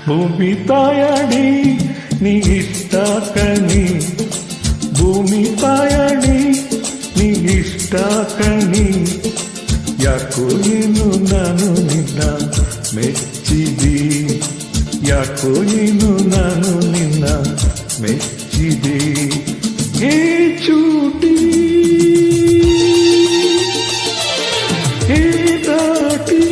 ಭೂಮಿ ತಾಯಡಿ ನೀ ಇಷ್ಟ ಕಣಿ, ಭೂಮಿ ತಾಯಡಿ ನೀ ಇಷ್ಟ ಕಣಿ. ಯಾಕೋ ಏನು ನಾನು ನಿನ್ನ ಮೆಚ್ಚಿದೆ, ಯಾಕೋ ಏನು ನಾನು ನಿನ್ನ ಮೆಚ್ಚಿದೆ. ಏ ಚೂಟಿ ಏ ದಾಟಿ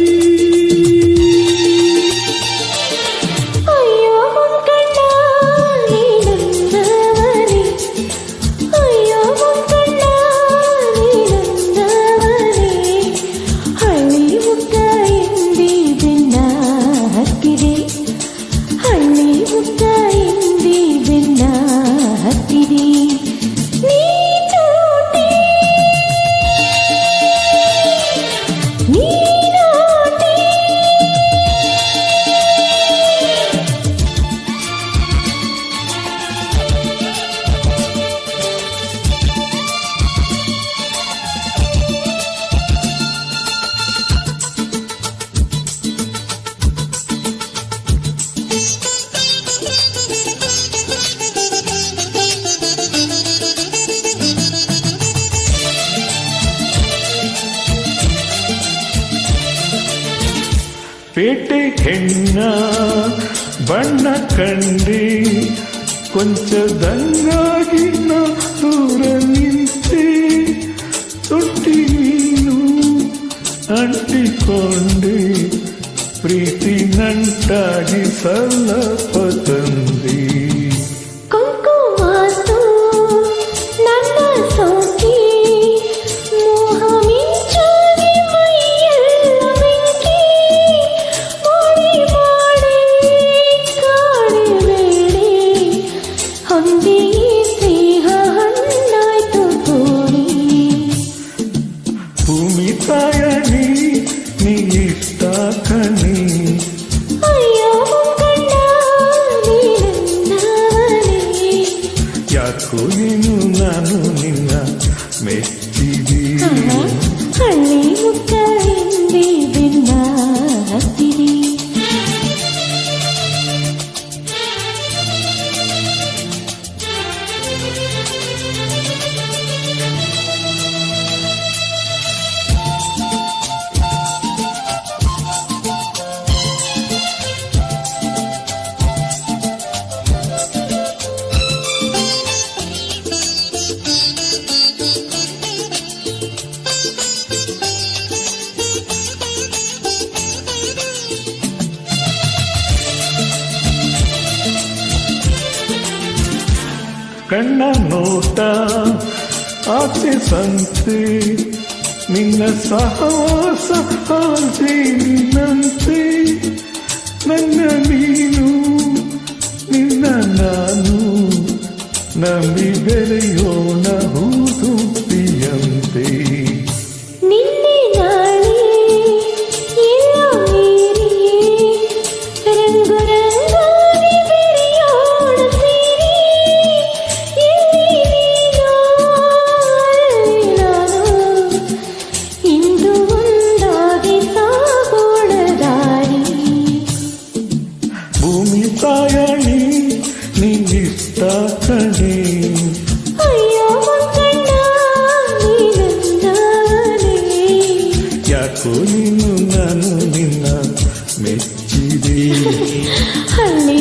ಪೇಟೆ ಹೆಣ್ಣ ಬಣ್ಣ ಕಂಡೆ ಕೊಂಚದಂಗಾಗಿ ನಾ ದೂರ ನಿಂತೆ. ತೊಟ್ಟಿ ನೀನು ಅಂಟಿಕೊಂಡೆ ಪ್ರೀತಿ ನಂಟಾಗಿ ಸಲ್ಲಪ ತಂದೆ. ಭೂಮಿ ತಾಯಡಿ ನೀ ಇಷ್ಟ ಕಣಿ, ಯಾಕೋ ಏನು ನಾನು ನಿನ್ನ ಮೆಚ್ಚಿದೆ. ಹಳ್ಳಿ ಮುಕ್ಕ ಹಿಂದೆ ಬೆನ್ನ ಹತ್ತಿದೆ. ಕಣ್ಣ ನೋಟ ಆಸೆ ಸಂತೆ, ನಿನ್ನ ಸಹವಾಸ ಹಾಸಿನಂತೆ. ನನ್ನ ನೀನು ನಿನ್ನ ನಾನು ನಂಬಿ ಬೆರೆಯೋಣ ಹೂದುಂಬಿಯಂತೆ. ಭೂಮಿ ತಾಯಡಿ ನೀ ಇಷ್ಟ ಕಣೆ, ಯಾಕೋ ನೀನು ನಾನು ನಿನ್ನ ಮೆಚ್ಚಿದೆ. ಹಳ್ಳಿ